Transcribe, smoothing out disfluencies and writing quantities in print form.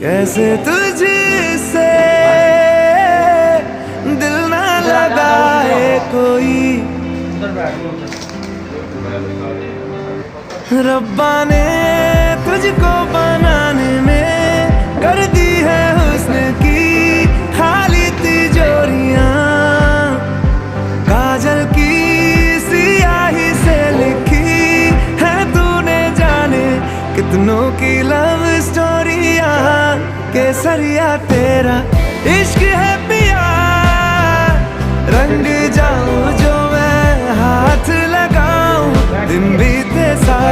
कैसे तुझसे दिल ना लगाए कोई, रब्बा ने तुझको बनाने में कर दी है हुस्न की खाली तिजोरियां, काजल की सियाही से लिखी है तूने जाने कितनों की लव स्टोरियां। केसरिया तेरा इश्क है पिया, रंग जाऊं जो मैं हाथ लगाऊं, दिन बीते सारे